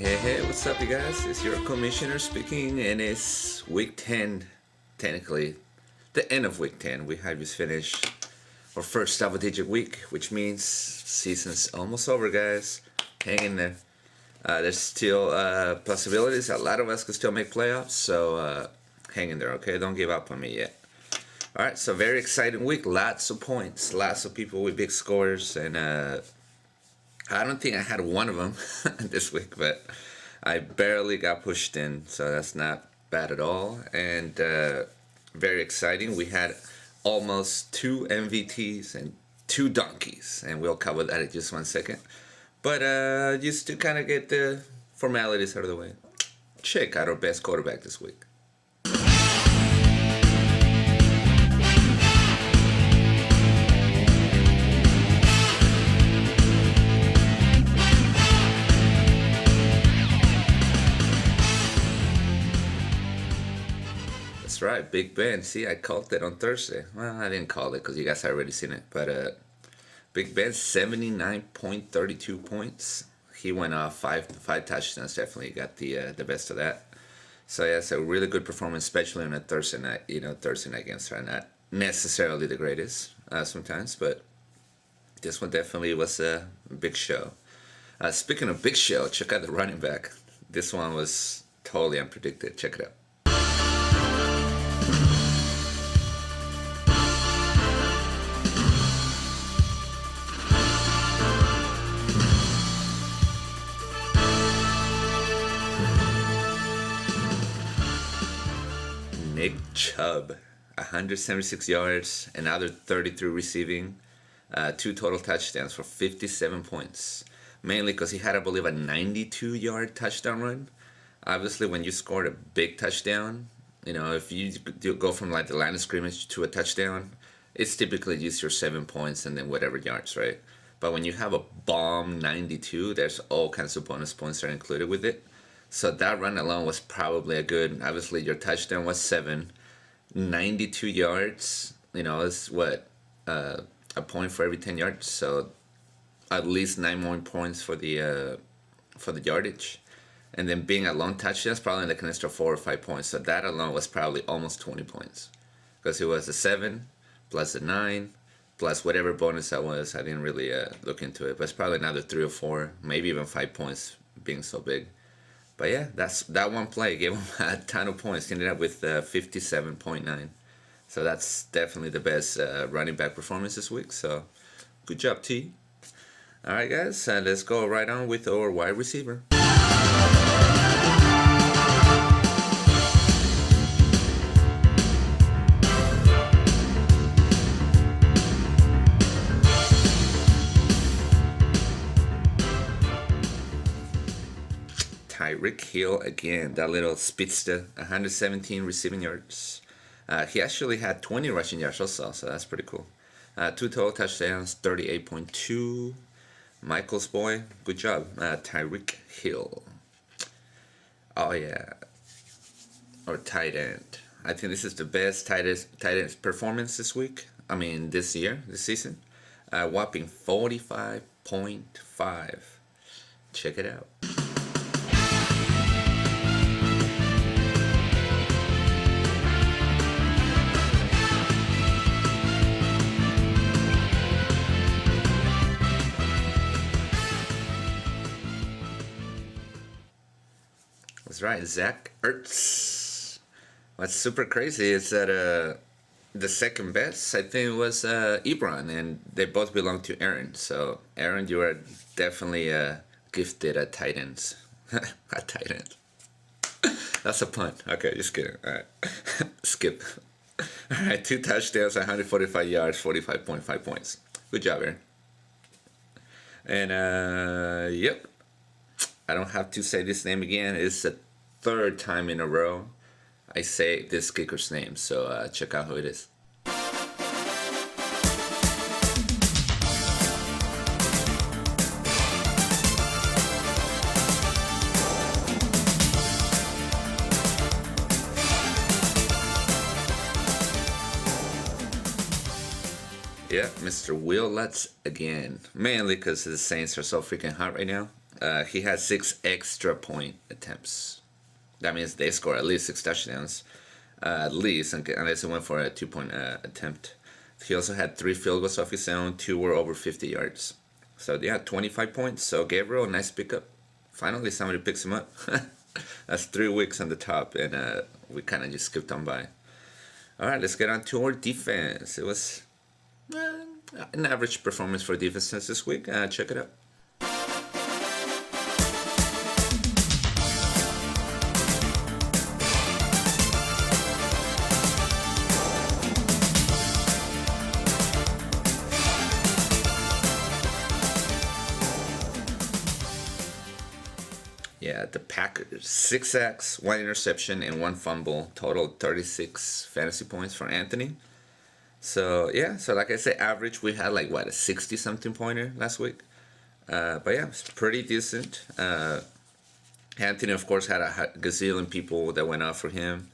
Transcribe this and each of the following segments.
Hey, what's up, you guys? It's your commissioner speaking, and it's week 10, technically, the end of week 10. We have just finished our first double digit week, which means season's almost over, guys. Hang in there. There's still possibilities. A lot of us could still make playoffs, so hang in there, okay? Don't give up on me yet. All right, so very exciting week. Lots of points, lots of people with big scores, and I don't think I had one of them this week, but I barely got pushed in, so that's not bad at all. And very exciting. We had almost 2 MVTs and 2 donkeys, and we'll cover that in just 1 second. But just to kind of get the formalities out of the way, check out our best quarterback this week. That's right, Big Ben. See, I called it on Thursday. Well, I didn't call it because you guys had already seen it. But Big Ben, 79.32 points. He went off five touchdowns. Definitely got the best of that. So yeah, it's a really good performance, especially on a Thursday night. You know, Thursday night games are not necessarily the greatest sometimes, but this one definitely was a big show. Speaking of big show, check out the running back. This one was totally unpredicted. Check it out. Nick Chubb, 176 yards, another 33 receiving, 2 total touchdowns for 57 points. Mainly because he had, I believe, a 92-yard touchdown run. Obviously, when you scored a big touchdown, you know, if you go from like the line of scrimmage to a touchdown, it's typically just your 7 points and then whatever yards, right? But when you have a bomb 92, there's all kinds of bonus points that are included with it. So that run alone was probably a good. Obviously, your touchdown was 7, 92 yards. You know, is what a point for every 10 yards. So at least 9 more points for the yardage, and then being a long touchdown is probably like an extra 4 or 5 points. So that alone was probably almost 20 points, because it was a 7 plus a 9 plus whatever bonus that was. I didn't really look into it, but it's probably another 3 or 4, maybe even 5 points being so big. But yeah, that one play gave him a ton of points. He ended up with 57.9. So that's definitely the best running back performance this week. So good job, T. All right, guys, let's go right on with our wide receiver. Tyreek Hill again, that little speedster, 117 receiving yards. He actually had 20 rushing yards also, so that's pretty cool. 2 total touchdowns, 38.2. Michael's boy, good job. Tyreek Hill. Oh yeah, or tight end. I think this is the best tight end performance this week. I mean, this season. Whopping 45.5. Check it out. That's right, Zach Ertz. What's super crazy is that the second best, I think, was Ebron, and they both belong to Aaron. So, Aaron, you are definitely gifted at tight ends. At tight end. That's a pun. Okay, just kidding. All right. Skip. All right, 2 touchdowns, 145 yards, 45.5 points. Good job, Aaron. And, yep. I don't have to say this name again. It's the 3rd time in a row I say this kicker's name. So check out who it is. Yeah, Mr. Will Lutz again. Mainly because the Saints are so freaking hot right now. he had 6 extra point attempts. That means they score at least 6 touchdowns, at least, unless it went for a 2-point attempt. He also had 3 field goals off his own. 2 were over 50 yards. So yeah, 25 points. So Gabriel, nice pickup. Finally, somebody picks him up. That's 3 weeks on the top, and we kind of just skipped on by. All right, let's get on to our defense. It was an average performance for defenses this week. Check it out. Yeah, the Packers, 6 sacks, 1 interception, and 1 fumble. Total 36 fantasy points for Anthony. So, yeah, so like I said, average, we had like, what, a 60-something pointer last week. But yeah, it's pretty decent. Anthony, of course, had a gazillion people that went out for him.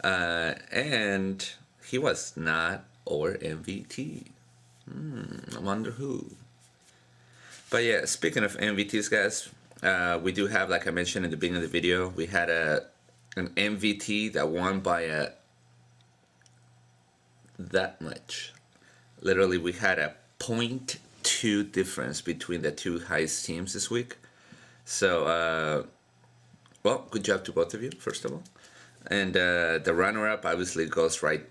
And he was not our MVP. I wonder who. But yeah, speaking of MVTs, guys, we do have, like I mentioned in the beginning of the video, we had an MVT that won by that much. Literally, we had a 0.2 difference between the 2 highest teams this week. So, well, good job to both of you, first of all. And the runner-up obviously goes right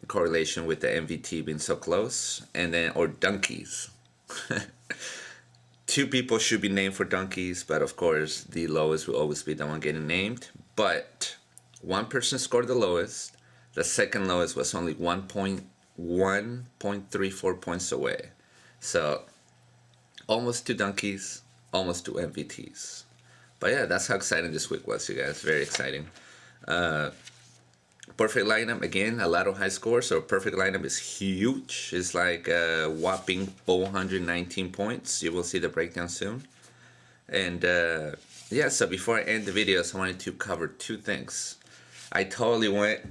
correlation with the MVT being so close. And then, or donkeys. 2 people should be named for donkeys, but of course the lowest will always be the one getting named. But 1 person scored the lowest. The second lowest was only 1.34 points away. So almost 2 donkeys, almost 2 MVTs. But yeah, that's how exciting this week was, you guys. Very exciting. Perfect lineup, again, a lot of high scores. So perfect lineup is huge. It's like a whopping 419 points. You will see the breakdown soon. And yeah, so before I end the videos, I wanted to cover 2 things. I totally went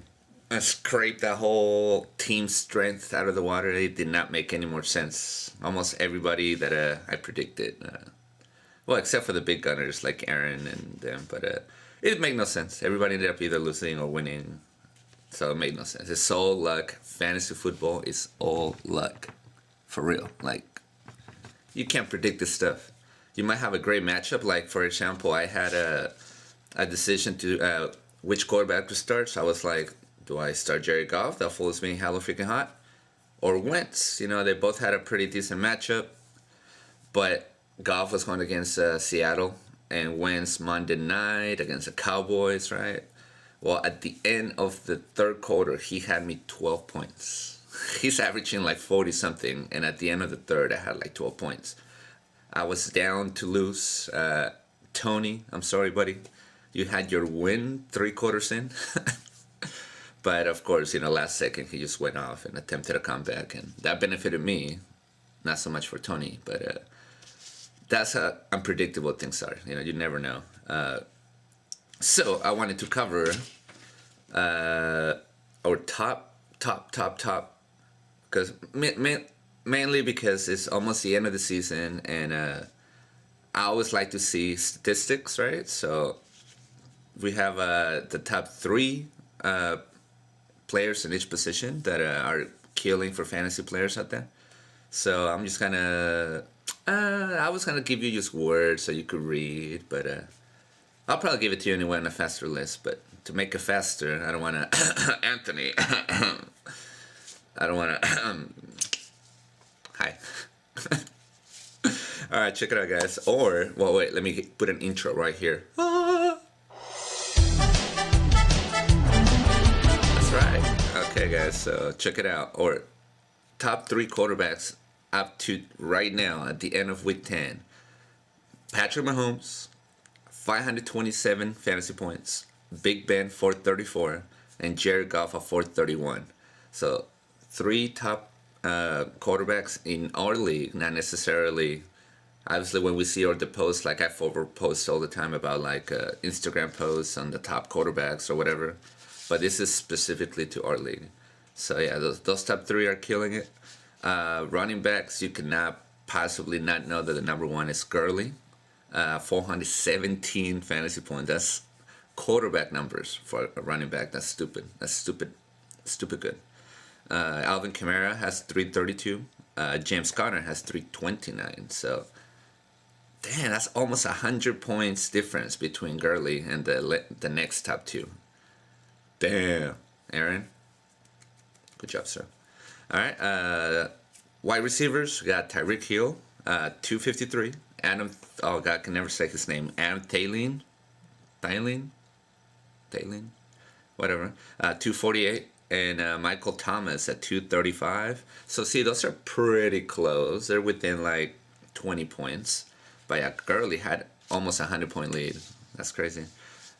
and scraped that whole team strength out of the water. It did not make any more sense. Almost everybody that I predicted. Well, except for the big gunners like Aaron and them. But it made no sense. Everybody ended up either losing or winning. So it made no sense. It's all luck. Fantasy football is all luck. For real. Like, you can't predict this stuff. You might have a great matchup. Like, for example, I had a decision to which quarterback to start. So I was like, do I start Jared Goff? That fool is being hella freaking hot. Or Wentz. You know, they both had a pretty decent matchup. But Goff was going against Seattle. And Wentz Monday night against the Cowboys, right? Well, at the end of the 3rd quarter, he had me 12 points. He's averaging like 40-something. And at the end of the 3rd, I had like 12 points. I was down to lose. Tony, I'm sorry, buddy. You had your win 3 quarters in. But, of course, you know, last second, he just went off and attempted a comeback. And that benefited me. Not so much for Tony, but that's how unpredictable things are. You know, you never know. So I wanted to cover our top, because mainly because it's almost the end of the season, and I always like to see statistics, right? So we have the top 3 players in each position that are killing for fantasy players out there. So I'm just gonna I was gonna give you just words so you could read, but I'll probably give it to you anyway on a faster list. But to make it faster, I don't want to Anthony. I don't want to. Hi. All right, check it out, guys. Or, well, wait, let me put an intro right here. That's right. Okay, guys, so check it out. Or top 3 quarterbacks up to right now at the end of week 10. Patrick Mahomes, 527 fantasy points. Big Ben, 434. And Jared Goff at 431. So 3 top quarterbacks in our league, not necessarily. Obviously, when we see all the posts, like I forward posts all the time about like Instagram posts on the top quarterbacks or whatever. But this is specifically to our league. So yeah, those top 3 are killing it. Running backs, you cannot possibly not know that the number 1 is Gurley. 417 fantasy points. That's quarterback numbers for a running back. That's stupid. That's stupid good. Alvin Kamara has 332. James Conner has 329. So, damn, that's almost 100 points difference between Gurley and the next top two. Damn, Aaron. Good job, sir. All right. Wide receivers, we got Tyreek Hill, 253. Adam, oh God, I can never say his name. Adam Thielen, whatever. 248. And Michael Thomas at 235. So see, those are pretty close. They're within like 20 points. But yeah, Gurley had almost a 100-point lead. That's crazy.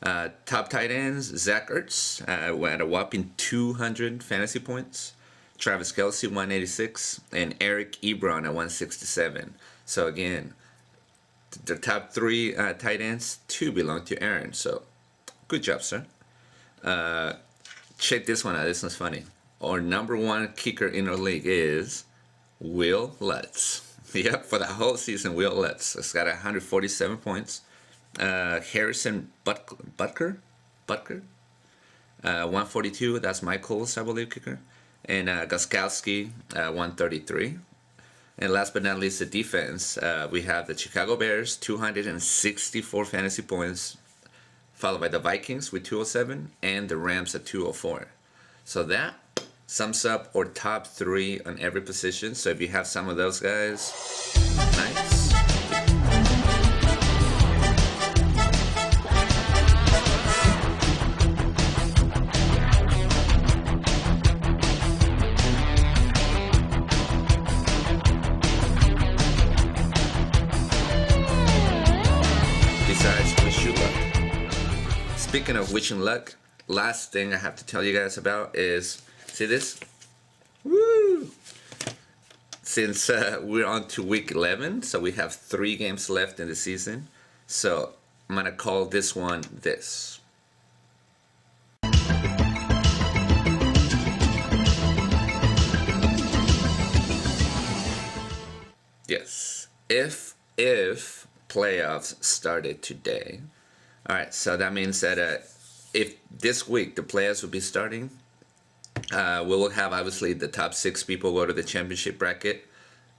Top tight ends, Zach Ertz at a whopping 200 fantasy points. Travis Kelce, 186. And Eric Ebron at 167. So again, the top three tight ends, 2 belong to Aaron. So good job, sir. Check this one out. This one's funny. Our number one kicker in our league is Will Lutz. Yep, for the whole season, Will Lutz. It's got 147 points. Harrison Butker, 142. That's Michael's, I believe, kicker. And Gostkowski, 133. And last but not least, the defense. We have the Chicago Bears, 264 fantasy points, followed by the Vikings with 207, and the Rams at 204. So that sums up our top three on every position. So if you have some of those guys, nice. Besides, wish you luck. Speaking of wishing luck, last thing I have to tell you guys about is, see this? Woo! Since we're on to week 11, so we have 3 games left in the season. So I'm going to call this one this. Yes. If playoffs started today. All right, so that means that if this week the playoffs will be starting, we will have obviously the top 6 people go to the championship bracket.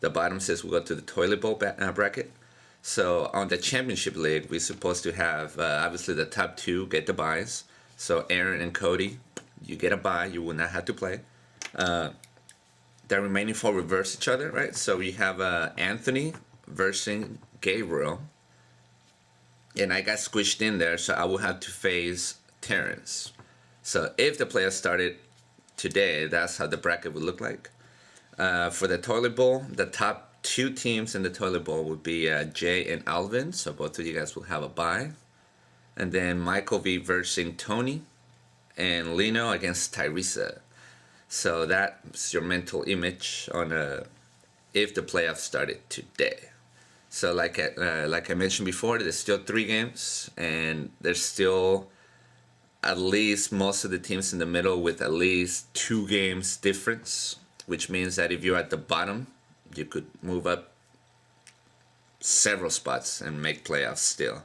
The bottom 6 will go to the toilet bowl bracket. So on the championship league, we're supposed to have obviously the top 2 get the buys. So Aaron and Cody, you get a bye. You will not have to play. The remaining 4 reverse each other, right? So we have Anthony versus Gabriel. And I got squished in there, so I will have to face Terrence. So if the playoffs started today, that's how the bracket would look like. For the toilet bowl, the top 2 teams in the toilet bowl would be Jay and Alvin. So both of you guys will have a bye. And then Michael V versus Tony. And Lino against Tyresa. So that's your mental image on if the playoffs started today. So like I mentioned before, there's still 3 games, and there's still at least most of the teams in the middle with at least 2 games difference, which means that if you're at the bottom, you could move up several spots and make playoffs still.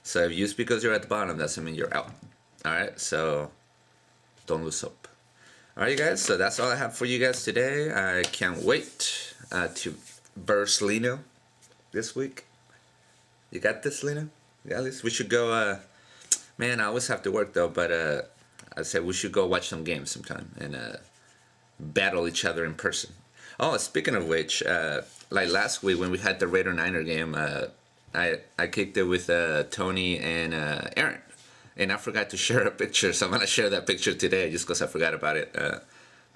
So if just because you're at the bottom doesn't mean you're out. All right, so don't lose hope. All right, you guys, so that's all I have for you guys today. I can't wait to burst Lino this week. You got this, Lena? You got this? We should go, man, I always have to work though, but I said we should go watch some games sometime and battle each other in person. Oh, speaking of which, like last week when we had the Raider-Niner game, I kicked it with Tony and Aaron, and I forgot to share a picture, so I'm gonna share that picture today just because I forgot about it,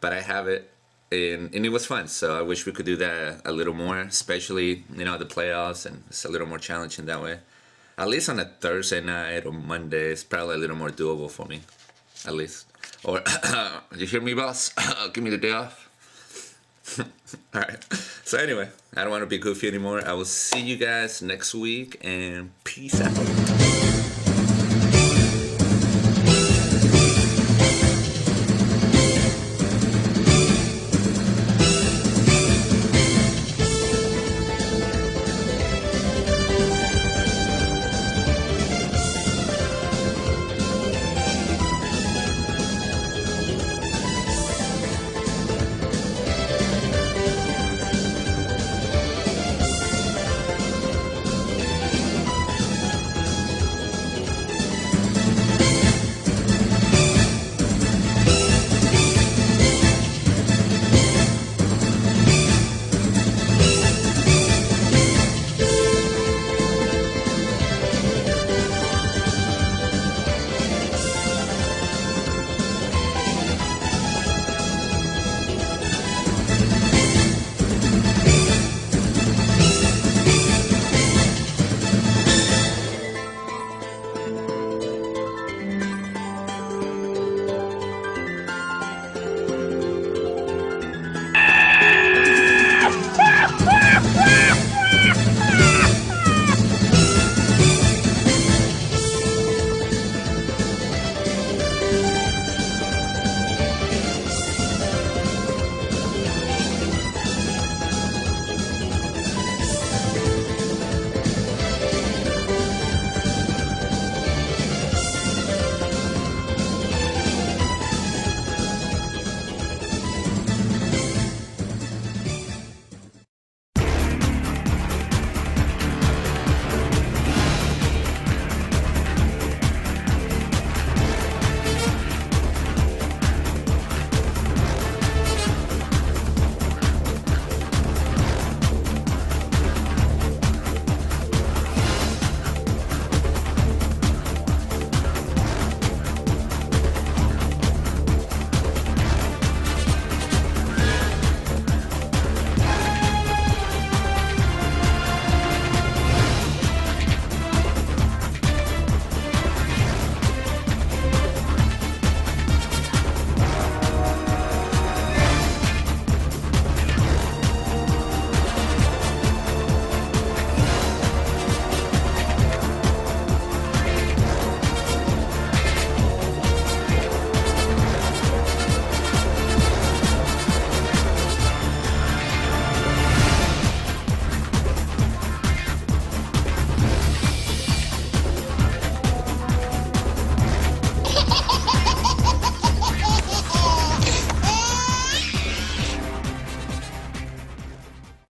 but I have it. And it was fun, so I wish we could do that a little more, especially, the playoffs, and it's a little more challenging that way. At least on a Thursday night or Monday, it's probably a little more doable for me, at least. Or, you hear me, boss? Give me the day off. All right. So anyway, I don't want to be goofy anymore. I will see you guys next week, and peace out.